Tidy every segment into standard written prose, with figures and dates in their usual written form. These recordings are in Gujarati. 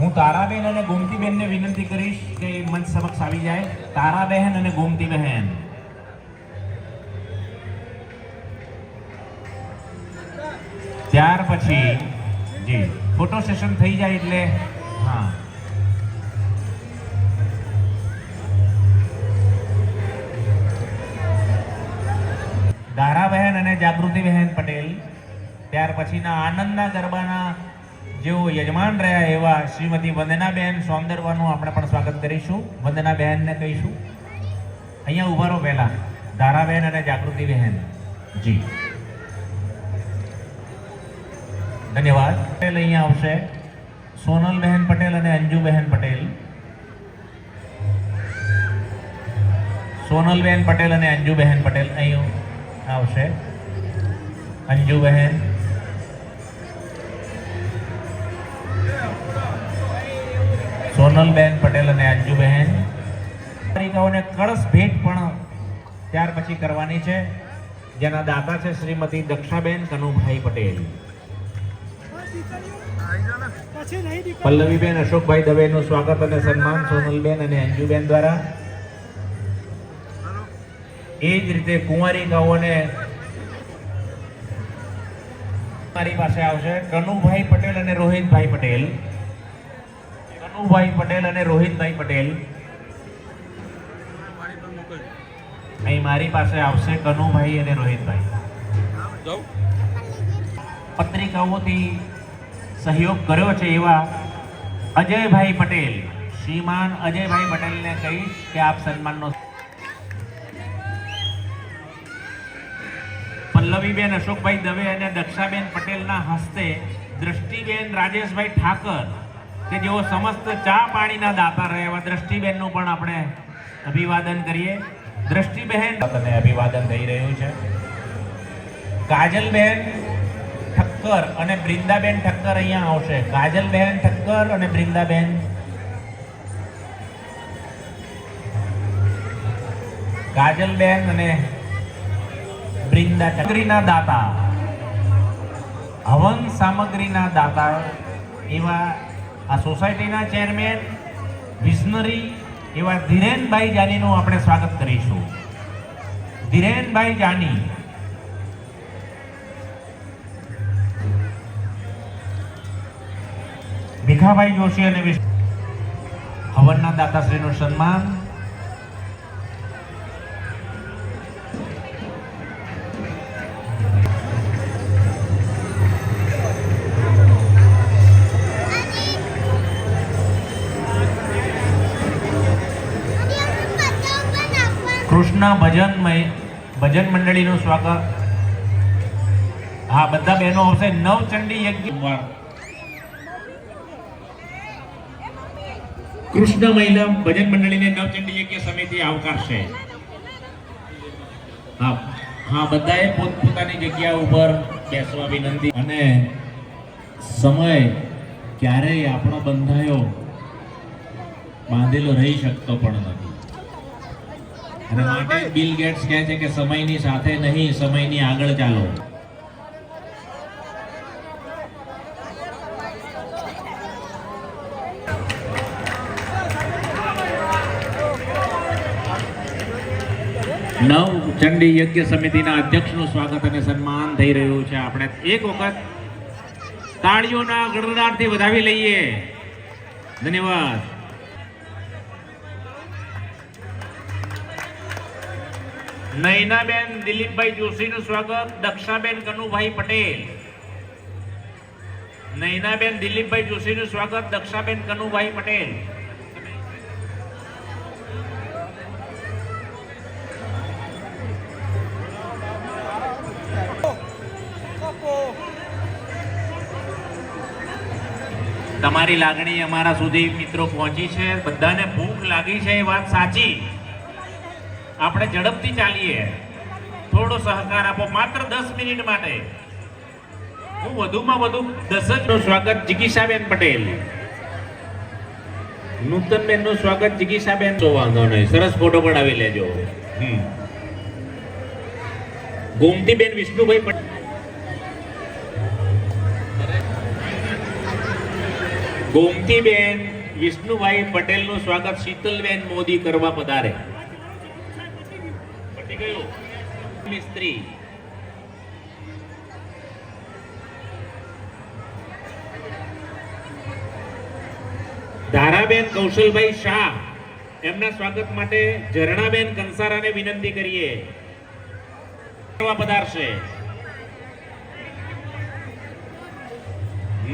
હું તારાબેન અને ગોમતીબેનને વિનંતી કરીશ કે મંચ સમક્ષ આવી જાય. તારાબેન અને ગોમતીબેન. ત્યાર પછી જી ફોટો સેશન થઈ જાય એટલે હા ધારાબહેન અને જાગૃતિબહેન પટેલ. ત્યાર પછીના આનંદના ગરબાના જેઓ યજમાન રહ્યા એવા શ્રીમતી વંદનાબેન સોંદરવાનું આપણે પણ સ્વાગત કરીશું. વંદનાબહેનને કહીશું અહીંયા ઉભા રહો પહેલા. ધારાબહેન અને જાગૃતિબહેન જી ધન્યવાદ. પટેલ અહીંયા આવશે. સોનલબહેન પટેલ અને અંજુબહેન પટેલ. સોનલબેન પટેલ અને અંજુબહેન પટેલ અહીં આવશે. અંજુબહેન, સોનલબેન પટેલ અને અંજુબહેન. બાળિકાઓને કળશ ભેટ પણ ત્યાર પછી કરવાની છે, જેના દાતા છે શ્રીમતી દક્ષાબેન કનુભાઈ પટેલ. પલ્લવીબેન અશોકભાઈ દવેનું સ્વાગત અને સન્માન સોનલબેન અને અંજુબેન દ્વારા. એ જ રીતે કુંવારિકાઓને મારી પાસે આવશે કનુભાઈ પટેલ અને રોહિતભાઈ પટેલ. કનુભાઈ પટેલ અને રોહિતભાઈ પટેલ અહીં મારી પાસે આવશે. કનુભાઈ અને રોહિતભાઈ પત્રિકાઓથી સહયોગ કર્યો છે એવા અજયભાઈ પટેલ. શ્રીમાન અજયભાઈ પટેલને કહીશ કે આપ સન્માનનો. પલ્લવીબેન અશોકભાઈ દવે અને દક્ષાબેન પટેલના હસ્તે દ્રષ્ટિબેન રાજેશભાઈ ઠાકર કે જેઓ સમસ્ત ચા પાણીના દાતા રહે એવા દ્રષ્ટિબેનનું પણ આપણે અભિવાદન કરીએ. દ્રષ્ટિબેન તને અભિવાદન થઈ રહ્યું છે. કાજલબેન ઠક્કર અને બૃંદાબેન ઠક્કર અહીંયા આવશે. કાજલબેન ઠક્કર અને બૃંદાબેન. કાજલબેન અને બૃંદા સામગ્રીના દાતા, હવન સામગ્રીના દાતા એવા આ સોસાયટીના ચેરમેન વિઝનરી એવા ધીરેનભાઈ જાનીનું આપણે સ્વાગત કરીશું. ધીરેનભાઈ જાની. ભીખાભાઈ જોશી અને હવનના દાતાશ્રીનું સન્માન. કૃષ્ણ ભજન મંડળીનું સ્વાગત. હા, બધા બહેનો આવશે. નવચંડી યજ્ઞ કૃષ્ણ મહિલા ભજન મંડળીને નવચંડી યજ્ઞ સમિતિ આવકારશે. હા હા, બધાએ પોતપોતાની જગ્યા ઉપર બેસવા વિનંતી. અને સમય ક્યારેય આપણો બંધાયો બાંધેલો રહી શકતો પણ નથી. અને માટે બિલ ગેટ્સ કહે છે કે સમયની સાથે નહીં, સમયની આગળ ચાલો. નવચંડી યજ્ઞ સમિતિના અધ્યક્ષનું સ્વાગત અને સન્માન થઈ રહ્યું છે. આપણે એક વખત તાળીઓના ગડગડાટથી વધાવી લઈએ. ધન્યવાદ. નયનાબેન દિલીપભાઈ જોશીનું સ્વાગત. દક્ષાબેન કનુભાઈ પટેલ. નયનાબેન દિલીપભાઈ જોશીનું સ્વાગત. દક્ષાબેન કનુભાઈ પટેલ. તમારી લાગણી અમારા સુધી મિત્રો પહોંચી છે. બધાને ભૂખ લાગી છે, એ વાત સાચી. આપણે ઝડપથી ચાલીએ. થોડો સહકાર આપો માત્ર 10 મિનિટ માટે. હું વધુમાં વધુ 10 જ સ્વાગત. જિગીશાબેન પટેલ. નૂતનબેન નું સ્વાગત. જિગીશાબેન તો વાંધો નહીં, સરસ ફોટો પડાવી લેજો. ગોમતીબેન વિષ્ણુભાઈ પટેલ. ગોમતીબેન વિષ્ણુભાઈ પટેલનું સ્વાગત શીતલબેન મોદી કરવા પધારે. પતી ગયું. મિસ્ત્રી ધારાબેન કૌશલભાઈ શાહ, એમના સ્વાગત માટે ઝરણાબેન કંસારાને વિનંતી કરીએ પધારશે.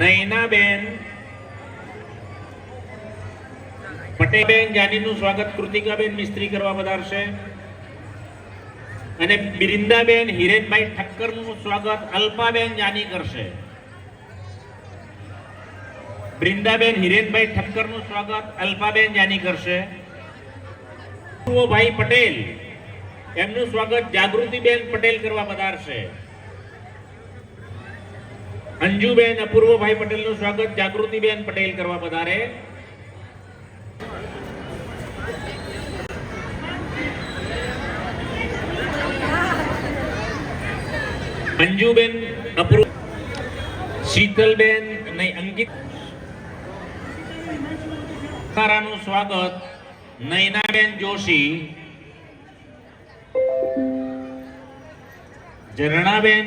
નયનાબેન પટેલબેન જાનીનું સ્વાગત કૃતિકાબેન મિસ્ત્રી કરવા પધારશે. અને બિરિંદાબેન હિરેનભાઈ ઠક્કરનું સ્વાગત અલ્પાબેન જાની કરશે. બૃંદાબેન હિરેનભાઈ ઠક્કરનું સ્વાગત અલ્પાબેન જાની કરશે. ભાઈ પટેલ, એમનું સ્વાગત જાગૃતિબેન પટેલ કરવા પધારશે. અંજુબેન અપૂર્વભાઈ પટેલનું સ્વાગત જાગૃતિબેન પટેલ કરવા પધારે. અંજુબેન અપૂર્વ, શીતલબેન નહીં અંકિત નું સ્વાગત નયનાબેન જોશી, ઝરણાબેન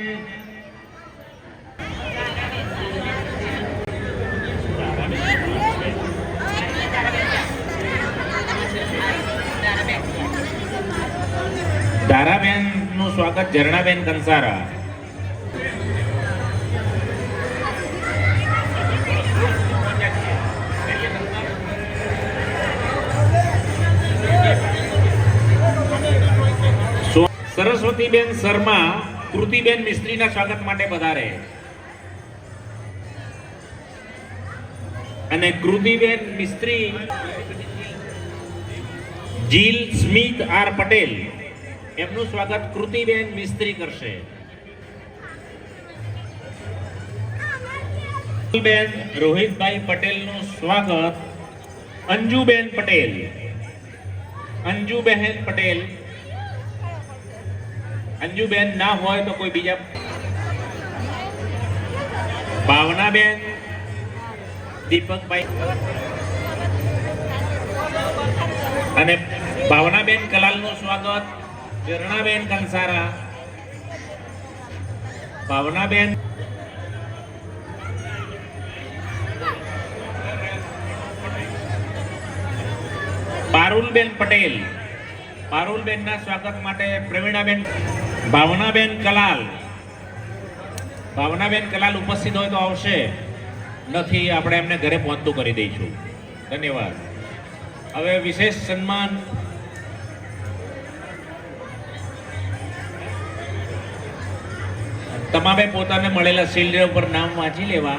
ધારાબેન નું સ્વાગત ઝરણાબેન કંસારા. સરસ્વતીબેન શર્મા કૃતિબેન મિસ્ત્રીના સ્વાગત માટે પધારે. અને કૃતિબેન મિસ્ત્રી જીલ સ્મિત આર પટેલ, એમનું સ્વાગત કૃતિબેન મિસ્ત્રી કરશે. બેન રોહિતભાઈ પટેલનું સ્વાગત અંજુબેન પટેલ, અંજુબહેન પટેલ. અંજુબેન ના હોય તો કોઈ બીજા. ભાવનાબેન દીપકભાઈ અને ભાવનાબેન કલાલનું સ્વાગત ઝરણાબેન કંસારા. ભાવનાબેન પારુલબેન પટેલ, પારુલબેન ના સ્વાગત માટે પ્રવીણાબેન. ભાવનાબેન કલાલ, ભાવનાબેન કલાલ ઉપસ્થિત હોય તો આવશે, નથી આપણે એમને ઘરે પહોંચતું કરી દઈશું. ધન્યવાદ. હવે વિશેષ સન્માન તમામે પોતાને મળેલા શિલ્ડ ઉપર નામ વાંચી લેવા.